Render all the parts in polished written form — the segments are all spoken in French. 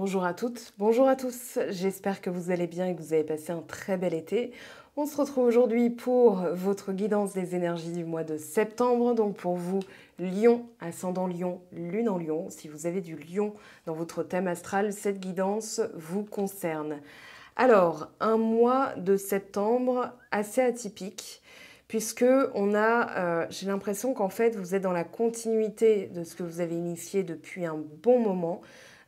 Bonjour à toutes, bonjour à tous, j'espère que vous allez bien et que vous avez passé un très bel été. On se retrouve aujourd'hui pour votre guidance des énergies du mois de septembre. Donc pour vous, Lion, ascendant Lion, lune en Lion. Si vous avez du Lion dans votre thème astral, cette guidance vous concerne. Alors, un mois de septembre assez atypique, puisque j'ai l'impression qu'en fait, vous êtes dans la continuité de ce que vous avez initié depuis un bon moment.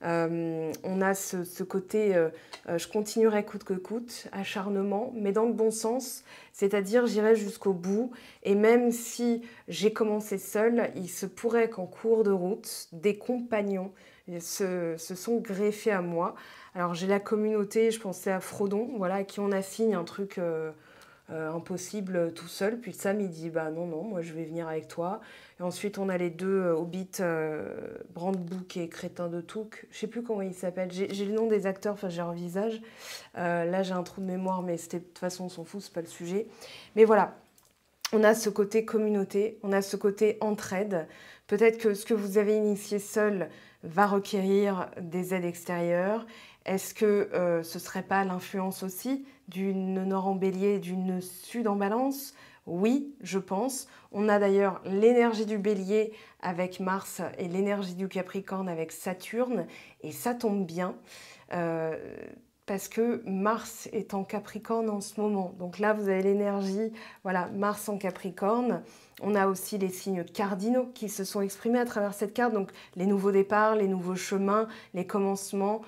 On a ce côté, je continuerai coûte que coûte, acharnement, mais dans le bon sens, c'est-à-dire j'irai jusqu'au bout. Et même si j'ai commencé seule, il se pourrait qu'en cours de route, des compagnons se sont greffés à moi. Alors j'ai la communauté, je pensais à Frodon, voilà, à qui on assigne un truc impossible tout seul. Puis Sam il dit bah non, non, moi je vais venir avec toi. Et ensuite on a les deux hobbits, Brandebook et Crétin de Touk. Je sais plus comment ils s'appellent, j'ai le nom des acteurs, enfin j'ai leur visage. Là j'ai un trou de mémoire, mais de toute façon on s'en fout, c'est pas le sujet. Mais voilà. On a ce côté communauté, on a ce côté entraide. Peut-être que ce que vous avez initié seul va requérir des aides extérieures. Est-ce que ce ne serait pas l'influence aussi d'une Nord en Bélier et d'une Sud en Balance? Oui, je pense. On a d'ailleurs l'énergie du Bélier avec Mars et l'énergie du Capricorne avec Saturne, et ça tombe bien. Euh, Parce que Mars est en Capricorne en ce moment. Donc là, vous avez l'énergie, voilà, Mars en Capricorne. On a aussi les signes cardinaux qui se sont exprimés à travers cette carte. Donc les nouveaux départs, les nouveaux chemins, les commencements,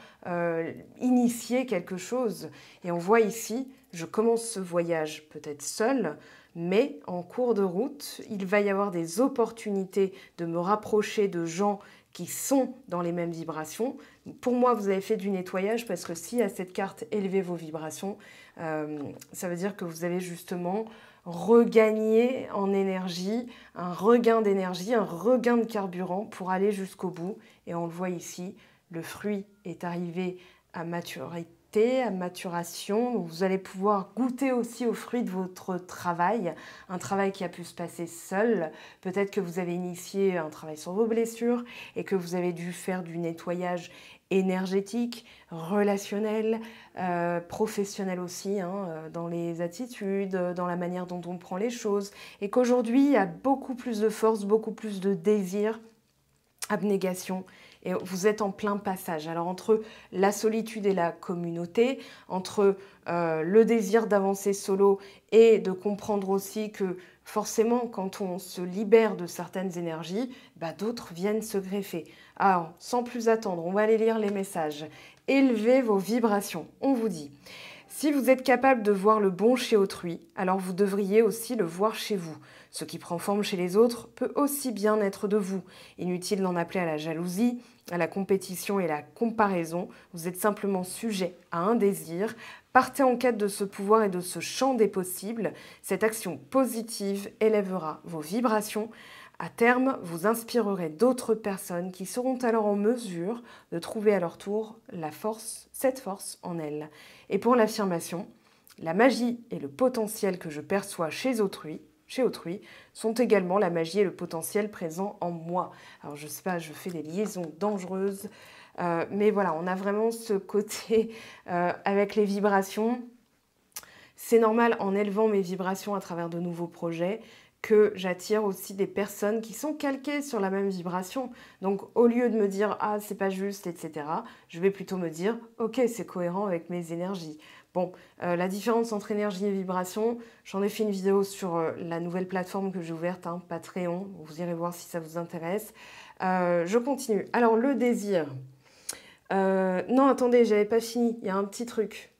initier quelque chose. Et on voit ici, je commence ce voyage peut-être seul, mais en cours de route, il va y avoir des opportunités de me rapprocher de gens qui sont dans les mêmes vibrations. Pour moi, vous avez fait du nettoyage parce que si à cette carte élevez vos vibrations, ça veut dire que vous avez justement regagné en énergie, un regain d'énergie, un regain de carburant pour aller jusqu'au bout. Et on le voit ici, le fruit est arrivé à maturité, à maturation. Vous allez pouvoir goûter aussi aux fruits de votre travail, un travail qui a pu se passer seul. Peut-être que vous avez initié un travail sur vos blessures et que vous avez dû faire du nettoyage énergétique, relationnel, professionnel aussi, dans les attitudes, dans la manière dont on prend les choses. Et qu'aujourd'hui, il y a beaucoup plus de force, beaucoup plus de désir, abnégation, et vous êtes en plein passage. Alors entre la solitude et la communauté, entre le désir d'avancer solo et de comprendre aussi que forcément quand on se libère de certaines énergies, d'autres viennent se greffer. Alors sans plus attendre, on va aller lire les messages. Élevez vos vibrations, on vous dit. Si vous êtes capable de voir le bon chez autrui, alors vous devriez aussi le voir chez vous. Ce qui prend forme chez les autres peut aussi bien être de vous. Inutile d'en appeler à la jalousie, à la compétition et la comparaison. Vous êtes simplement sujet à un désir. Partez en quête de ce pouvoir et de ce champ des possibles. Cette action positive élèvera vos vibrations. À terme, vous inspirerez d'autres personnes qui seront alors en mesure de trouver à leur tour cette force en elles. Et pour l'affirmation, la magie et le potentiel que je perçois chez autrui sont également la magie et le potentiel présents en moi. Alors je sais pas, je fais des liaisons dangereuses, mais voilà, on a vraiment ce côté avec les vibrations. C'est normal en élevant mes vibrations à travers de nouveaux projets que j'attire aussi des personnes qui sont calquées sur la même vibration. Donc au lieu de me dire ah c'est pas juste, etc., je vais plutôt me dire ok c'est cohérent avec mes énergies. Bon, la différence entre énergie et vibration, j'en ai fait une vidéo sur la nouvelle plateforme que j'ai ouverte, Patreon, vous irez voir si ça vous intéresse. Je continue. Alors le désir. Non attendez, j'avais pas fini, il y a un petit truc.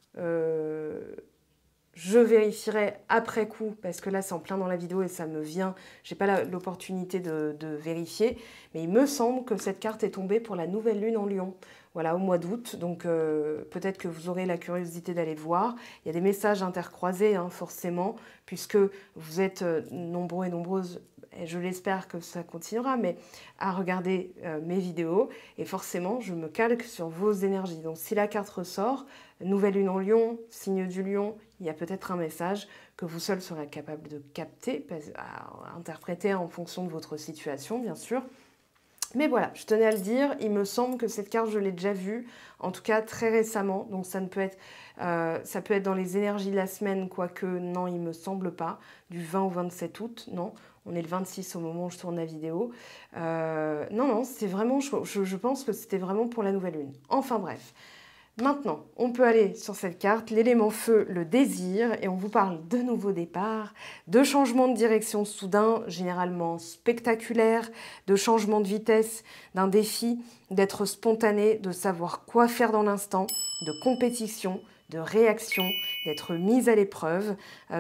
Je vérifierai après coup, parce que là c'est en plein dans la vidéo et ça me vient, j'ai pas l'opportunité de vérifier, mais il me semble que cette carte est tombée pour la nouvelle lune en Lion, voilà, au mois d'août, donc peut-être que vous aurez la curiosité d'aller le voir. Il y a des messages intercroisés, forcément, puisque vous êtes nombreux et nombreuses, et je l'espère que ça continuera, mais à regarder mes vidéos, et forcément je me calque sur vos énergies. Donc si la carte ressort, nouvelle lune en Lion, signe du Lion, il y a peut-être un message que vous seul serez capable de capter, à interpréter en fonction de votre situation, bien sûr. Mais voilà, je tenais à le dire, il me semble que cette carte, je l'ai déjà vue, en tout cas très récemment, donc ça peut être dans les énergies de la semaine, quoique non, il ne me semble pas, du 20 au 27 août, non, on est le 26 au moment où je tourne la vidéo. Non, c'est vraiment, je pense que c'était vraiment pour la nouvelle lune. Enfin bref. Maintenant, on peut aller sur cette carte, l'élément feu, le désir, et on vous parle de nouveaux départs, de changements de direction soudain, généralement spectaculaires, de changements de vitesse, d'un défi, d'être spontané, de savoir quoi faire dans l'instant, de compétition, de réaction, d'être mise à l'épreuve,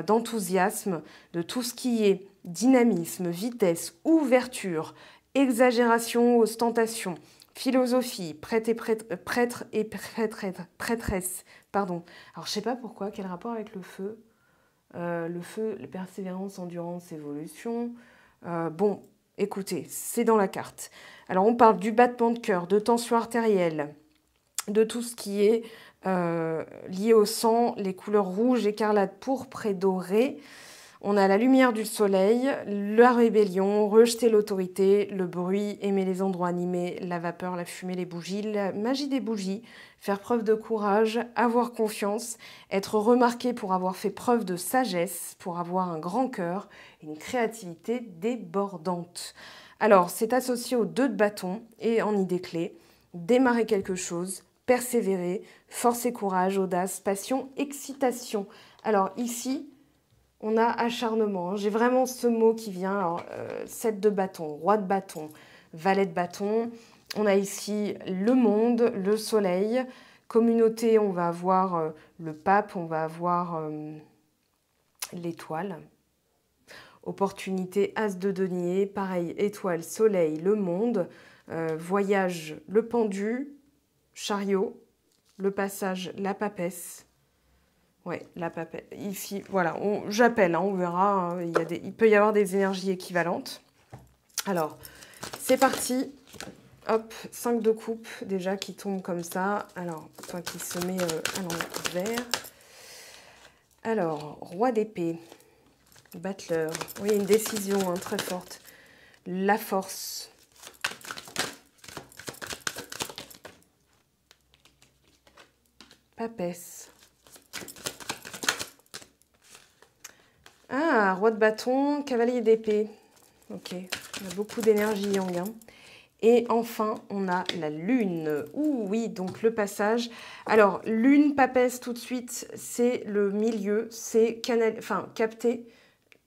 d'enthousiasme, de tout ce qui est dynamisme, vitesse, ouverture, exagération, ostentation, philosophie, prêtre et prêtresse. Pardon. Alors, je sais pas pourquoi, quel rapport avec le feu? Le feu, la persévérance, endurance, évolution. Bon, écoutez, c'est dans la carte. Alors, on parle du battement de cœur, de tension artérielle, de tout ce qui est lié au sang, les couleurs rouge, écarlate, pourpre et dorée. On a la lumière du soleil, la rébellion, rejeter l'autorité, le bruit, aimer les endroits animés, la vapeur, la fumée, les bougies, la magie des bougies, faire preuve de courage, avoir confiance, être remarqué pour avoir fait preuve de sagesse, pour avoir un grand cœur, une créativité débordante. Alors, c'est associé aux 2 de bâton et en idée clé, démarrer quelque chose, persévérer, force et courage, audace, passion, excitation. Alors ici, on a acharnement. J'ai vraiment ce mot qui vient. Alors, 7 de bâton, roi de bâton, valet de bâton. On a ici le monde, le soleil. Communauté, on va avoir le pape, on va avoir l'étoile. Opportunité, as de denier. Pareil, étoile, soleil, le monde. Voyage, le pendu. Chariot. Le passage, la papesse. Ouais, la papesse. Ici, voilà, j'appelle, hein, on verra. Hein, il peut y avoir des énergies équivalentes. Alors, c'est parti. Hop, 5 de coupe déjà qui tombe comme ça. Alors, toi qui se met à l'envers. Alors, roi d'épée, battleur. Oui, une décision hein, très forte. La force. Papesse. Ah, roi de bâton, cavalier d'épée. Ok, on a beaucoup d'énergie yang. Hein. Et enfin, on a la lune. Ouh oui, donc le passage. Alors, lune, papesse, tout de suite, c'est le milieu. C'est capter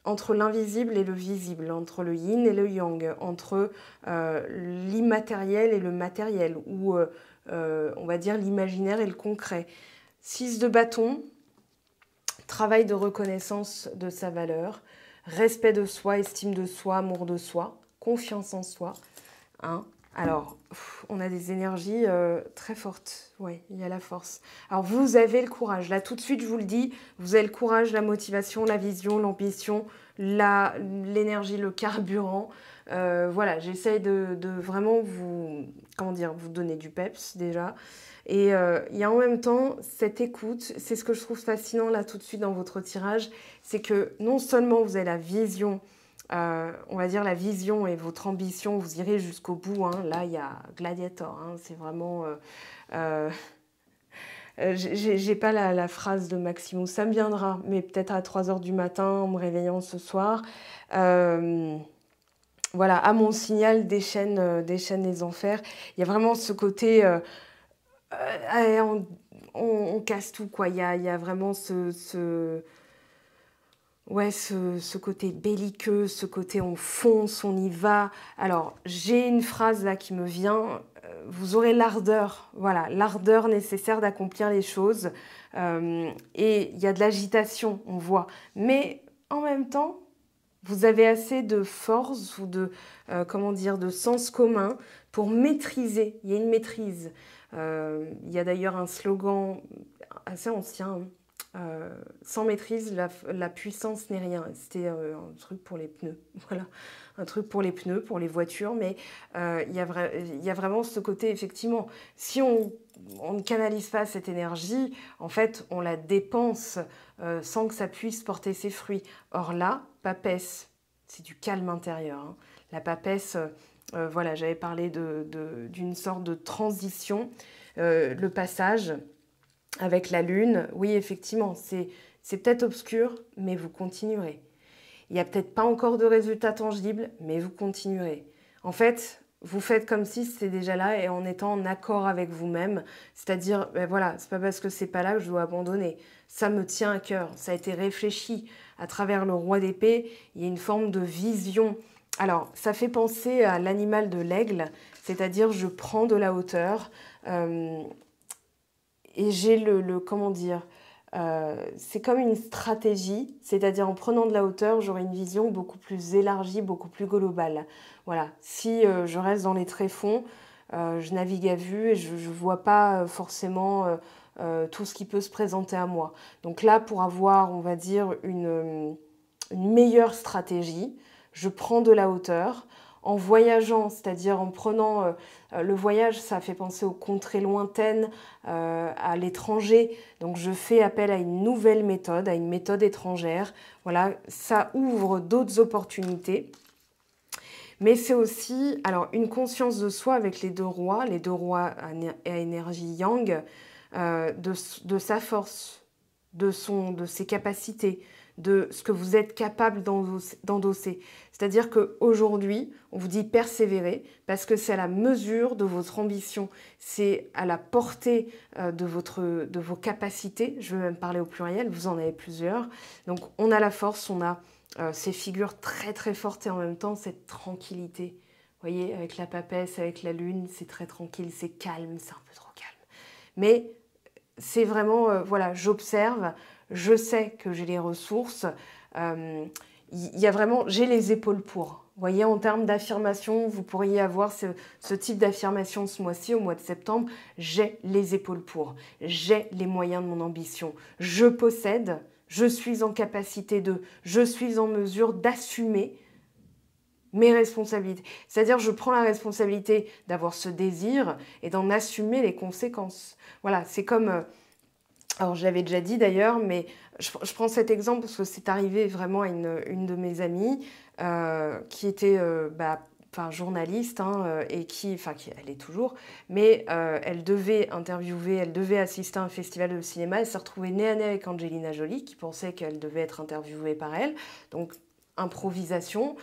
entre l'invisible et le visible, entre le yin et le yang, entre l'immatériel et le matériel, ou on va dire l'imaginaire et le concret. 6 de bâton. Travail de reconnaissance de sa valeur, respect de soi, estime de soi, amour de soi, confiance en soi. Hein. Alors, on a des énergies très fortes. Oui, il y a la force. Alors, vous avez le courage. Là, tout de suite, je vous le dis, vous avez le courage, la motivation, la vision, l'ambition, l'énergie, le carburant. Voilà, j'essaye de vraiment vous donner du peps déjà. Et il y a en même temps cette écoute, c'est ce que je trouve fascinant là tout de suite dans votre tirage, c'est que non seulement vous avez la vision, on va dire la vision et votre ambition, vous irez jusqu'au bout. Hein. Là, il y a Gladiator, hein. C'est vraiment... j'ai pas la phrase de Maximus, ça me viendra, mais peut-être à 3h du matin en me réveillant ce soir. Voilà, à mon signal déchaîne les enfers. Il y a vraiment ce côté... on casse tout, quoi. Il y a vraiment ce côté belliqueux, ce côté on fonce, on y va. Alors, j'ai une phrase là qui me vient. Vous aurez l'ardeur, voilà, l'ardeur nécessaire d'accomplir les choses. Et il y a de l'agitation, on voit. Mais en même temps, vous avez assez de force ou de sens commun pour maîtriser. Il y a une maîtrise. Il y a d'ailleurs un slogan assez ancien, sans maîtrise, la puissance n'est rien. C'était un truc pour les pneus, voilà, un truc pour les pneus, pour les voitures, mais il y a vraiment ce côté, effectivement, si on ne canalise pas cette énergie, en fait, on la dépense sans que ça puisse porter ses fruits. Or là, papesse, c'est du calme intérieur. Hein. La papesse... Voilà, j'avais parlé d'une sorte de transition, le passage avec la lune. Oui, effectivement, c'est peut-être obscur, mais vous continuerez. Il n'y a peut-être pas encore de résultats tangibles, mais vous continuerez. En fait, vous faites comme si c'était déjà là et en étant en accord avec vous-même. C'est-à-dire, ben voilà, c'est pas parce que c'est pas là que je dois abandonner. Ça me tient à cœur, ça a été réfléchi à travers le roi d'épée. Il y a une forme de vision. Alors, ça fait penser à l'animal de l'aigle, c'est-à-dire je prends de la hauteur et j'ai comment dire, c'est comme une stratégie, c'est-à-dire en prenant de la hauteur, j'aurai une vision beaucoup plus élargie, beaucoup plus globale. Voilà, si je reste dans les tréfonds, je navigue à vue et je ne vois pas forcément tout ce qui peut se présenter à moi. Donc là, pour avoir, on va dire, une meilleure stratégie, je prends de la hauteur. En voyageant, c'est-à-dire en prenant le voyage, ça fait penser aux contrées lointaines, à l'étranger. Donc je fais appel à une nouvelle méthode, à une méthode étrangère. Voilà, ça ouvre d'autres opportunités. Mais c'est aussi alors, une conscience de soi avec les deux rois à énergie yang, de sa force, de ses capacités, de ce que vous êtes capable d'endosser. C'est-à-dire qu'aujourd'hui, on vous dit persévérer parce que c'est à la mesure de votre ambition, c'est à la portée de vos capacités. Je veux même parler au pluriel, vous en avez plusieurs. Donc on a la force, on a ces figures très très fortes et en même temps cette tranquillité. Vous voyez, avec la papesse, avec la lune, c'est très tranquille, c'est calme, c'est un peu trop calme. Mais c'est vraiment, voilà, j'observe, je sais que j'ai les ressources, il y a vraiment, j'ai les épaules pour. Vous voyez, en termes d'affirmation, vous pourriez avoir ce type d'affirmation ce mois-ci, au mois de septembre, j'ai les épaules pour, j'ai les moyens de mon ambition, je possède, je suis en capacité je suis en mesure d'assumer mes responsabilités. C'est-à-dire, je prends la responsabilité d'avoir ce désir et d'en assumer les conséquences. Voilà, c'est comme... alors, je l'avais déjà dit d'ailleurs, mais je prends cet exemple parce que c'est arrivé vraiment à une de mes amies qui était journaliste et elle est toujours, mais elle devait interviewer, elle devait assister à un festival de cinéma. Elle s'est retrouvée nez à nez avec Angelina Jolie qui pensait qu'elle devait être interviewée par elle. Donc, improvisation.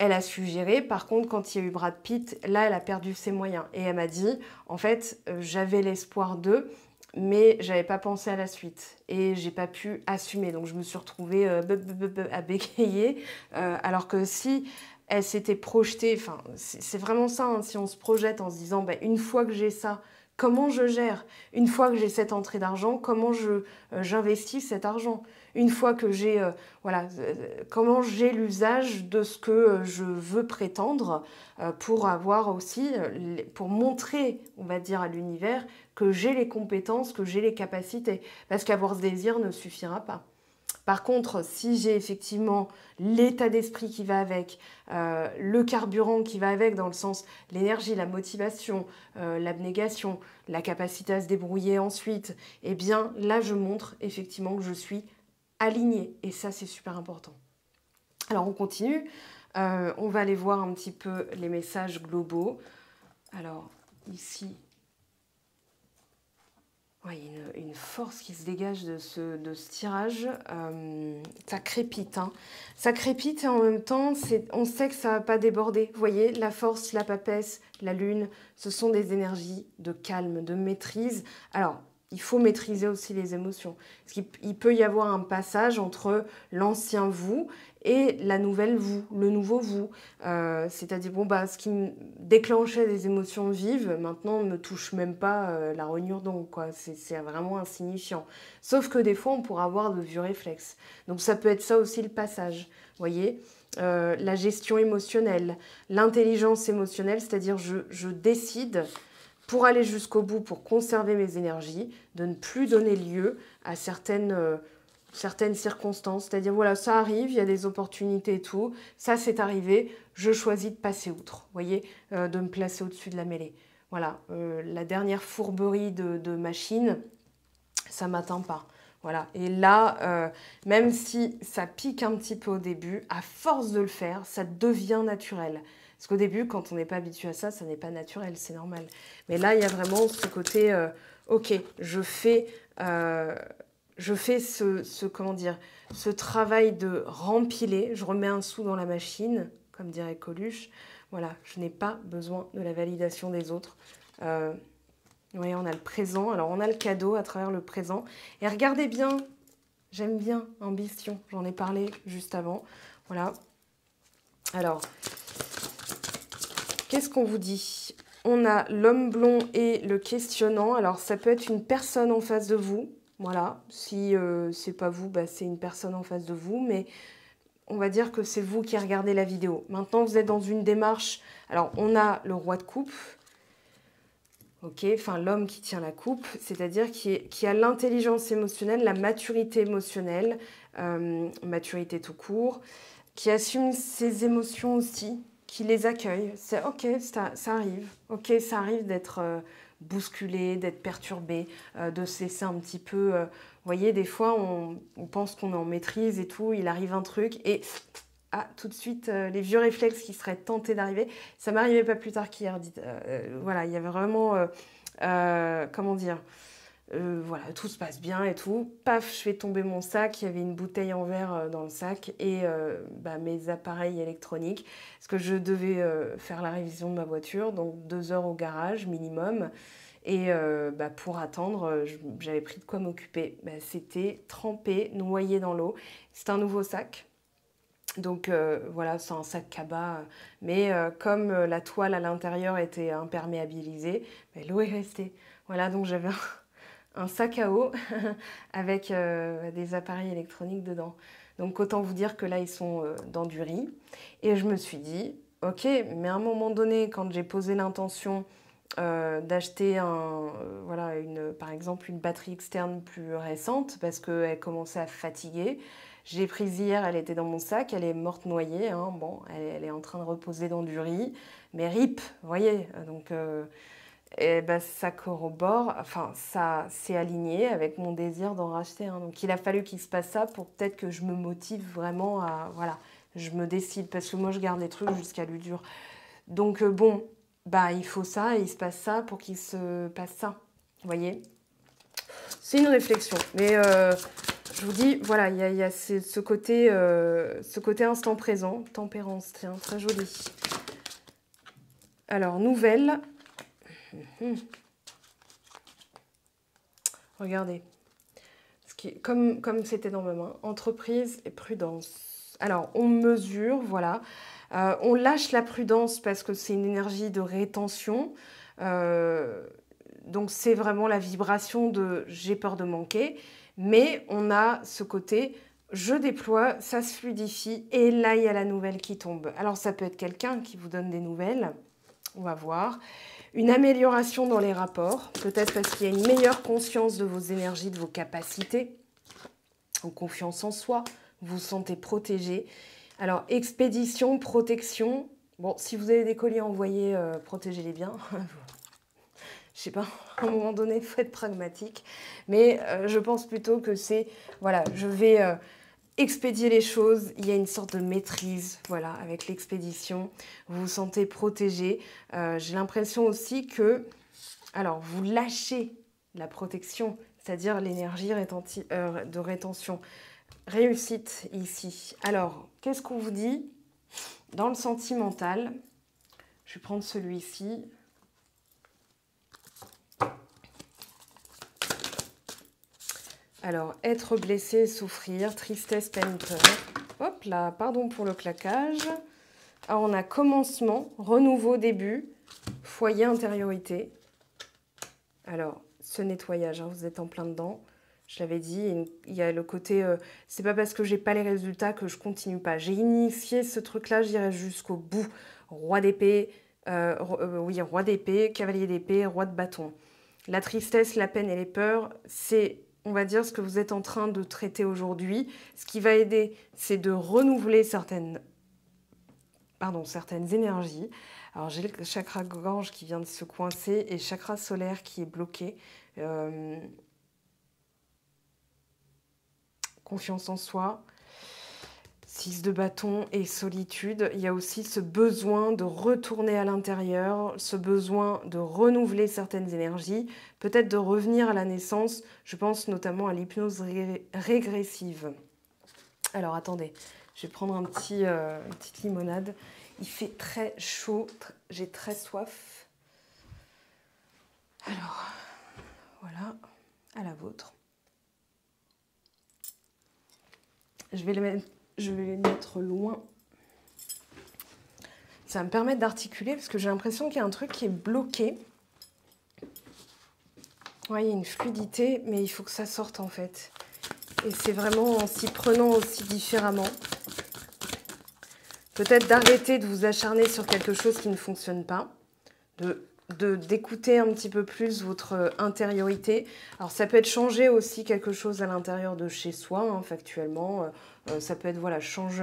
Elle a su gérer. Par contre, quand il y a eu Brad Pitt, là, elle a perdu ses moyens. Et elle m'a dit, en fait, j'avais l'espoir d'eux, mais j'avais pas pensé à la suite. Et j'ai pas pu assumer. Donc, je me suis retrouvée à bégayer. Alors que si elle s'était projetée, enfin, c'est vraiment ça, hein, si on se projette en se disant, bah, une fois que j'ai ça, comment je gère? Une fois que j'ai cette entrée d'argent, comment j'investis cet argent? Une fois que j'ai comment j'ai l'usage de ce que je veux prétendre pour avoir aussi, pour montrer, on va dire, à l'univers que j'ai les compétences, que j'ai les capacités. Parce qu'avoir ce désir ne suffira pas. Par contre, si j'ai effectivement l'état d'esprit qui va avec, le carburant qui va avec, dans le sens l'énergie, la motivation, l'abnégation, la capacité à se débrouiller ensuite, eh bien là je montre effectivement que je suis alignée. Et ça, c'est super important. Alors, on continue. On va aller voir un petit peu les messages globaux. Alors, ici, il y a une force qui se dégage de ce tirage. Ça crépite. Hein. Ça crépite et en même temps, on sait que ça ne va pas déborder. Vous voyez, la force, la papesse, la lune, ce sont des énergies de calme, de maîtrise. Alors, il faut maîtriser aussi les émotions. Parce qu'il peut y avoir un passage entre l'ancien vous et la nouvelle vous, le nouveau vous. C'est-à-dire, ce qui me déclenchait des émotions vives, maintenant ne me touche même pas la rognure d'ongles, quoi. C'est vraiment insignifiant. Sauf que des fois, on pourra avoir de vieux réflexes. Donc ça peut être ça aussi le passage, vous voyez. La gestion émotionnelle, l'intelligence émotionnelle, c'est-à-dire je décide pour aller jusqu'au bout, pour conserver mes énergies, de ne plus donner lieu à certaines circonstances. C'est-à-dire, voilà, ça arrive, il y a des opportunités et tout, ça c'est arrivé, je choisis de passer outre, vous voyez, de me placer au-dessus de la mêlée. Voilà, la dernière fourberie de machine, ça ne m'atteint pas. Voilà. Et là, même si ça pique un petit peu au début, à force de le faire, ça devient naturel. Parce qu'au début, quand on n'est pas habitué à ça, ça n'est pas naturel, c'est normal. Mais là, il y a vraiment ce côté, ok, je fais comment dire, ce travail de rempiler, je remets un sou dans la machine, comme dirait Coluche. Voilà, je n'ai pas besoin de la validation des autres. Vous voyez, on a le présent, alors on a le cadeau à travers le présent. Et regardez bien, j'aime bien Ambition, j'en ai parlé juste avant. Voilà. Alors, qu'est-ce qu'on vous dit? On a l'homme blond et le questionnant. Alors, ça peut être une personne en face de vous. Voilà, si c'est pas vous, bah, c'est une personne en face de vous, mais on va dire que c'est vous qui regardez la vidéo. Maintenant, vous êtes dans une démarche. Alors, on a le roi de coupe, ok, enfin l'homme qui tient la coupe, c'est-à-dire qui a l'intelligence émotionnelle, la maturité émotionnelle, maturité tout court, qui assume ses émotions aussi, qui les accueille. C'est ok, ça arrive. Ok, ça arrive d'être bousculé, d'être perturbé, de se laisser un petit peu... vous voyez, des fois, on pense qu'on est en maîtrise et tout, il arrive un truc et... Ah, tout de suite, les vieux réflexes qui seraient tentés d'arriver. Ça m'arrivait pas plus tard qu'hier. Voilà, il y avait vraiment... comment dire, voilà, tout se passe bien et tout. Paf, je fais tomber mon sac. Il y avait une bouteille en verre dans le sac et mes appareils électroniques. Parce que je devais faire la révision de ma voiture, donc 2 heures au garage minimum. Et pour attendre, j'avais pris de quoi m'occuper. C'était trempé, noyé dans l'eau. C'est un nouveau sac. Donc voilà, c'est un sac cabas, mais comme la toile à l'intérieur était imperméabilisée, l'eau est restée. Voilà, donc j'avais un sac à eau avec des appareils électroniques dedans. Donc autant vous dire que là, ils sont dans du riz. Et je me suis dit, ok, mais à un moment donné, quand j'ai posé l'intention d'acheter par exemple une batterie externe plus récente, parce qu'elle commençait à fatiguer, je l'ai prise hier, elle était dans mon sac, elle est morte noyée, hein, bon, elle est en train de reposer dans du riz, mais rip, vous voyez, donc ça corrobore, enfin ça s'est aligné avec mon désir d'en racheter un. Donc il a fallu qu'il se passe ça pour peut-être que je me motive vraiment à, voilà, je me décide, parce que moi je garde des trucs jusqu'à l'usure. Donc il faut ça, et il se passe ça pour qu'il se passe ça, vous voyez. C'est une réflexion, mais... je vous dis, voilà, il y a ce côté instant présent, tempérance, tiens, très joli. Alors, nouvelle. Regardez, comme c'était dans ma main, entreprise et prudence. Alors, on mesure, voilà. On lâche la prudence parce que c'est une énergie de rétention. Donc, c'est vraiment la vibration de j'ai peur de manquer. Mais on a ce côté, je déploie, ça se fluidifie, et là, il y a la nouvelle qui tombe. Alors, ça peut être quelqu'un qui vous donne des nouvelles, on va voir. Une amélioration dans les rapports, peut-être parce qu'il y a une meilleure conscience de vos énergies, de vos capacités, en confiance en soi, vous vous sentez protégé. Alors, expédition, protection. Bon, si vous avez des colis envoyés, protégez-les bien. Je sais pas, à un moment donné, il faut être pragmatique. Mais je pense plutôt que c'est, voilà, je vais expédier les choses. Il y a une sorte de maîtrise, voilà, avec l'expédition. Vous vous sentez protégé. J'ai l'impression aussi que, alors, vous lâchez la protection, c'est-à-dire l'énergie de rétention. Réussite ici. Alors, qu'est-ce qu'on vous dit dans le sentimental? Je vais prendre celui-ci. Alors, être blessé, souffrir, tristesse, peine, peur. Hop là, pardon pour le claquage. Alors, on a commencement, renouveau, début, foyer, intériorité. Alors, ce nettoyage, hein, vous êtes en plein dedans. Je l'avais dit, il y a le côté, c'est pas parce que j'ai pas les résultats que je continue pas. J'ai initié ce truc-là, j'irai jusqu'au bout. Roi d'épée, roi d'épée, cavalier d'épée, roi de bâton. La tristesse, la peine et les peurs, c'est, on va dire, ce que vous êtes en train de traiter aujourd'hui. Ce qui va aider, c'est de renouveler certaines énergies. Alors, j'ai le chakra gorge qui vient de se coincer et le chakra solaire qui est bloqué. Confiance en soi. 6 de bâton et solitude. Il y a aussi ce besoin de retourner à l'intérieur, ce besoin de renouveler certaines énergies, peut-être de revenir à la naissance. Je pense notamment à l'hypnose régressive. Alors attendez, je vais prendre une petite limonade. Il fait très chaud, j'ai très soif. Alors, voilà, à la vôtre. Je vais les mettre loin. Ça va me permettre d'articuler parce que j'ai l'impression qu'il y a un truc qui est bloqué. Ouais, il y a une fluidité, mais il faut que ça sorte en fait. Et c'est vraiment en s'y prenant aussi différemment. Peut-être d'arrêter de vous acharner sur quelque chose qui ne fonctionne pas. D'écouter un petit peu plus votre intériorité. Alors ça peut être changer aussi quelque chose à l'intérieur de chez soi, hein, factuellement. Ça peut être, voilà, change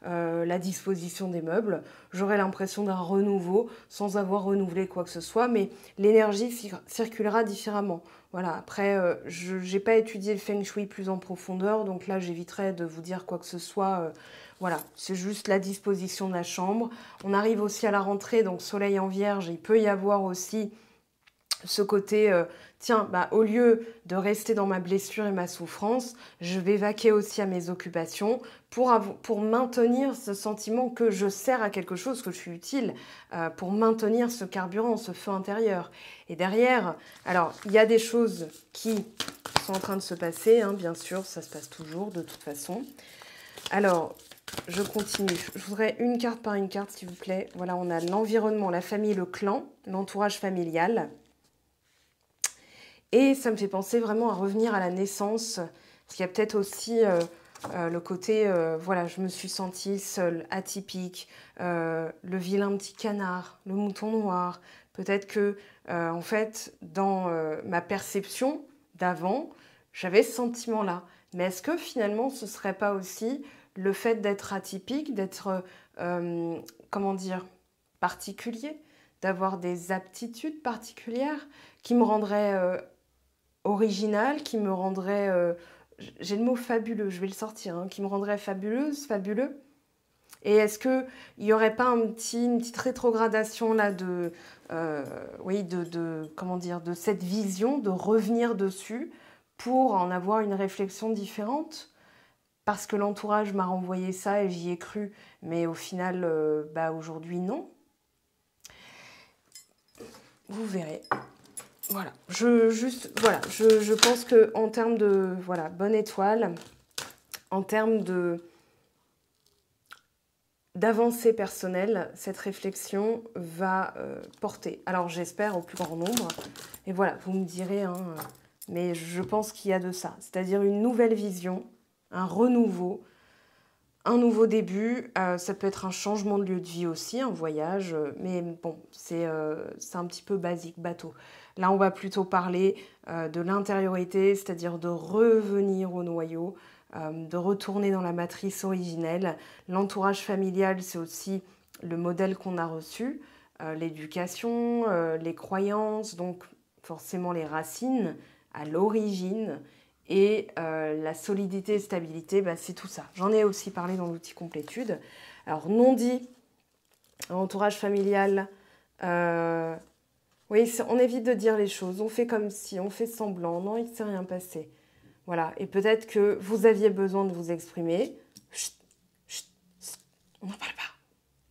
la disposition des meubles. J'aurai l'impression d'un renouveau sans avoir renouvelé quoi que ce soit, mais l'énergie circulera différemment. Voilà, après, je n'ai pas étudié le Feng Shui plus en profondeur, donc là j'éviterai de vous dire quoi que ce soit. Voilà, c'est juste la disposition de la chambre. On arrive aussi à la rentrée, donc soleil en vierge, il peut y avoir aussi ce côté, tiens, bah, au lieu de rester dans ma blessure et ma souffrance, je vais vaquer aussi à mes occupations pour maintenir ce sentiment que je sers à quelque chose, que je suis utile, pour maintenir ce carburant, ce feu intérieur. Et derrière, alors, il y a des choses qui sont en train de se passer, hein, bien sûr, ça se passe toujours de toute façon. Alors, je continue. Je voudrais une carte par une carte, s'il vous plaît. Voilà, on a l'environnement, la famille, le clan, l'entourage familial. Et ça me fait penser vraiment à revenir à la naissance, parce qu'il y a peut-être aussi le côté, voilà, je me suis sentie seule, atypique, le vilain petit canard, le mouton noir. Peut-être que, en fait, dans ma perception d'avant, j'avais ce sentiment-là. Mais est-ce que finalement, ce ne serait pas aussi le fait d'être atypique, d'être, comment dire, particulier, d'avoir des aptitudes particulières qui me rendraient originale, qui me rendrait, j'ai le mot fabuleux, je vais le sortir, hein, qui me rendrait fabuleuse, fabuleux. Et est-ce qu'il n'y aurait pas une petite rétrogradation là oui, comment dire, de cette vision, de revenir dessus pour en avoir une réflexion différente? Parce que l'entourage m'a renvoyé ça et j'y ai cru, mais au final, bah, aujourd'hui, non. Vous verrez. Voilà, je pense qu'en termes de, voilà, bonne étoile, en termes d'avancée personnelle, cette réflexion va porter. Alors j'espère au plus grand nombre, et voilà, vous me direz, hein, mais je pense qu'il y a de ça, c'est-à-dire une nouvelle vision, un renouveau, un nouveau début, ça peut être un changement de lieu de vie aussi, un voyage, mais bon, c'est un petit peu basique, bateau. Là, on va plutôt parler de l'intériorité, c'est-à-dire de revenir au noyau, de retourner dans la matrice originelle. L'entourage familial, c'est aussi le modèle qu'on a reçu, l'éducation, les croyances, donc forcément les racines à l'origine. Et la solidité et stabilité, bah, c'est tout ça. J'en ai aussi parlé dans l'outil complétude. Alors, non dit, entourage familial, oui, on évite de dire les choses. On fait comme si, on fait semblant. Non, il ne s'est rien passé. Voilà. Et peut-être que vous aviez besoin de vous exprimer. Chut, chut, chut, on n'en parle pas.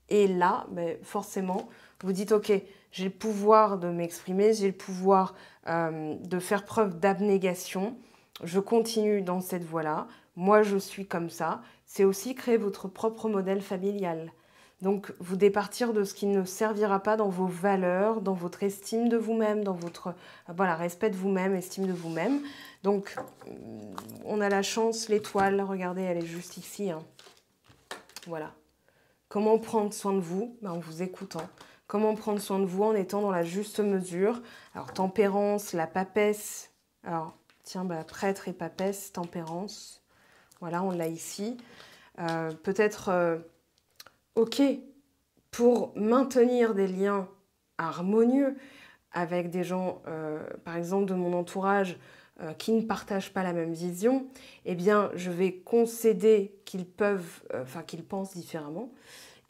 Et là, ben, forcément, vous dites, OK, j'ai le pouvoir de m'exprimer, j'ai le pouvoir de faire preuve d'abnégation. Je continue dans cette voie-là. Moi, je suis comme ça. C'est aussi créer votre propre modèle familial. Donc, vous départir de ce qui ne servira pas dans vos valeurs, dans votre estime de vous-même, dans votre voilà, respect de vous-même, estime de vous-même. Donc, on a la chance, l'étoile, regardez, elle est juste ici. Hein. Voilà. Comment prendre soin de vous? Ben, en vous écoutant. Comment prendre soin de vous en étant dans la juste mesure? Alors, tempérance, la papesse. Alors, tiens, bah, prêtre et papesse, tempérance. Voilà, on l'a ici. Peut-être, OK, pour maintenir des liens harmonieux avec des gens, par exemple, de mon entourage, qui ne partagent pas la même vision, eh bien, je vais concéder qu'ils peuvent, qu'ils pensent différemment.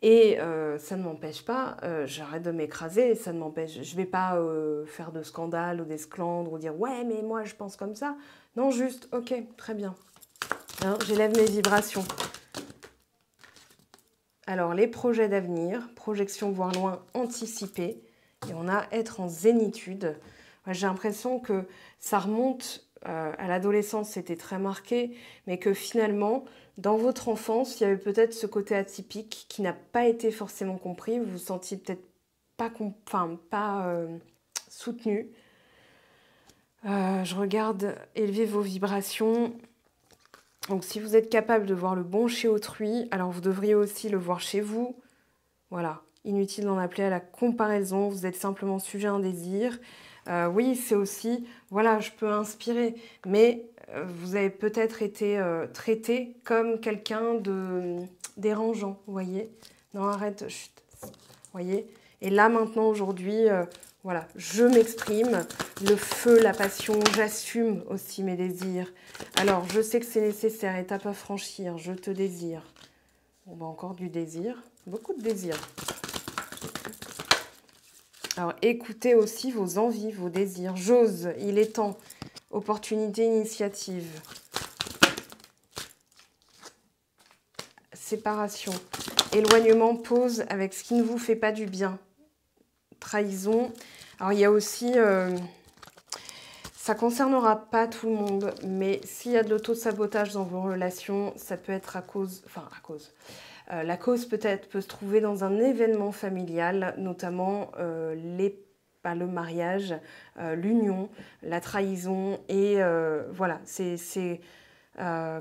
Et ça ne m'empêche pas, j'arrête de m'écraser, ça ne m'empêche, je ne vais pas faire de scandale ou d'esclandre ou dire « ouais, mais moi, je pense comme ça ». Non, juste « ok, très bien hein, ». J'élève mes vibrations. Alors, les projets d'avenir, projection voir loin, anticiper. Et on a être en zénitude. J'ai l'impression que ça remonte à l'adolescence, c'était très marqué, mais que finalement, dans votre enfance, il y avait peut-être ce côté atypique qui n'a pas été forcément compris. Vous vous sentiez peut-être pas, soutenu. Je regarde élever vos vibrations. Donc, si vous êtes capable de voir le bon chez autrui, alors vous devriez aussi le voir chez vous. Voilà. Inutile d'en appeler à la comparaison, vous êtes simplement sujet à un désir. Oui, c'est aussi, voilà, je peux inspirer, mais vous avez peut-être été traité comme quelqu'un de dérangeant, vous voyez. Non, arrête, chut, vous voyez. Et là, maintenant, aujourd'hui, voilà, je m'exprime, le feu, la passion, j'assume aussi mes désirs. Alors, je sais que c'est nécessaire, étape à franchir, je te désire. Bon, bah, encore du désir, beaucoup de désir. Alors, écoutez aussi vos envies, vos désirs. J'ose, il est temps. Opportunité, initiative. Séparation. Éloignement, pause avec ce qui ne vous fait pas du bien. Trahison. Alors, il y a aussi... ça ne concernera pas tout le monde, mais s'il y a de l'auto-sabotage dans vos relations, ça peut être à cause... Enfin, à cause... la cause peut-être peut se trouver dans un événement familial, notamment le mariage, l'union, la trahison. Et voilà, c'est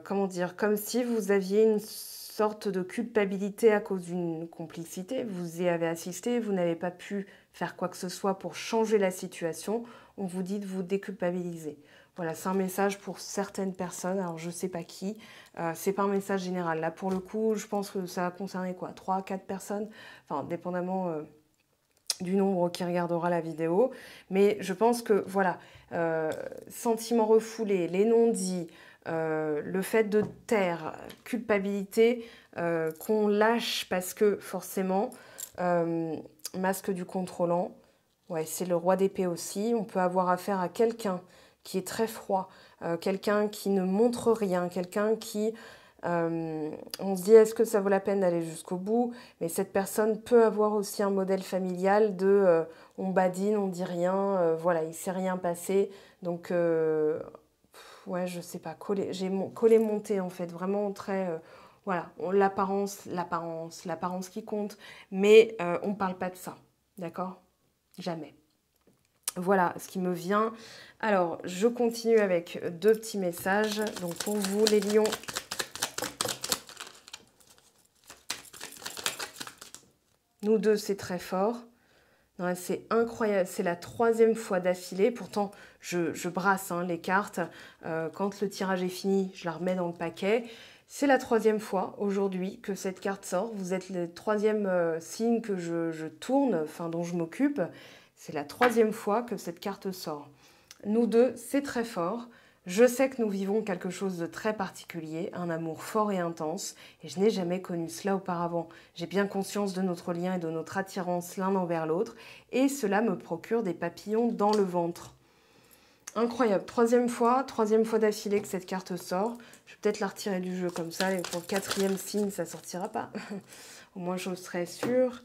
comment dire, comme si vous aviez une sorte de culpabilité à cause d'une complicité. Vous y avez assisté, vous n'avez pas pu faire quoi que ce soit pour changer la situation. On vous dit de vous déculpabiliser. Voilà, c'est un message pour certaines personnes, alors je ne sais pas qui, c'est pas un message général. Là, pour le coup, je pense que ça va concerner quoi, 3 à 4 personnes, enfin, dépendamment du nombre qui regardera la vidéo. Mais je pense que, voilà, sentiments refoulés, les non-dits, le fait de taire, culpabilité, qu'on lâche parce que, forcément, masque du contrôlant, ouais, c'est le roi d'épée aussi. On peut avoir affaire à quelqu'un qui est très froid, quelqu'un qui ne montre rien, quelqu'un qui... on se dit, est-ce que ça vaut la peine d'aller jusqu'au bout? Mais cette personne peut avoir aussi un modèle familial de on badine, on dit rien, voilà, il ne s'est rien passé. Donc, ouais, je sais pas, j'ai collé monté en fait, vraiment très... voilà, l'apparence qui compte, mais on ne parle pas de ça, d'accord? Jamais. Voilà ce qui me vient. Alors, je continue avec 2 petits messages. Donc, pour vous, les lions. Nous deux, c'est très fort. C'est incroyable. C'est la 3e fois d'affilée. Pourtant, je brasse hein, les cartes. Quand le tirage est fini, je la remets dans le paquet. C'est la 3e fois aujourd'hui que cette carte sort. Vous êtes le 3e signe que je tourne, enfin dont je m'occupe. C'est la 3e fois que cette carte sort. Nous deux, c'est très fort. Je sais que nous vivons quelque chose de très particulier, un amour fort et intense, et je n'ai jamais connu cela auparavant. J'ai bien conscience de notre lien et de notre attirance l'un envers l'autre, et cela me procure des papillons dans le ventre. Incroyable, 3e fois d'affilée que cette carte sort. Je vais peut-être la retirer du jeu comme ça, et pour le 4e signe, ça ne sortira pas. Au moins, je serai sûre.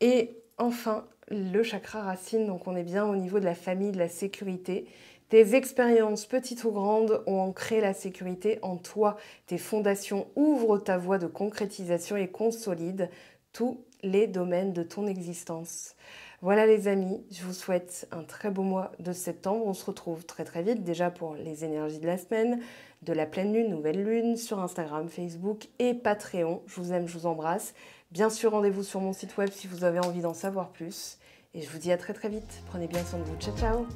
Et enfin, le chakra racine, donc on est bien au niveau de la famille, de la sécurité. Tes expériences, petites ou grandes, ont ancré la sécurité en toi. Tes fondations ouvrent ta voie de concrétisation et consolident tous les domaines de ton existence. Voilà les amis, je vous souhaite un très beau mois de septembre. On se retrouve très très vite déjà pour les énergies de la semaine, de la pleine lune, nouvelle lune, sur Instagram, Facebook et Patreon. Je vous aime, je vous embrasse. Bien sûr, rendez-vous sur mon site web si vous avez envie d'en savoir plus. Et je vous dis à très très vite. Prenez bien soin de vous. Ciao, ciao!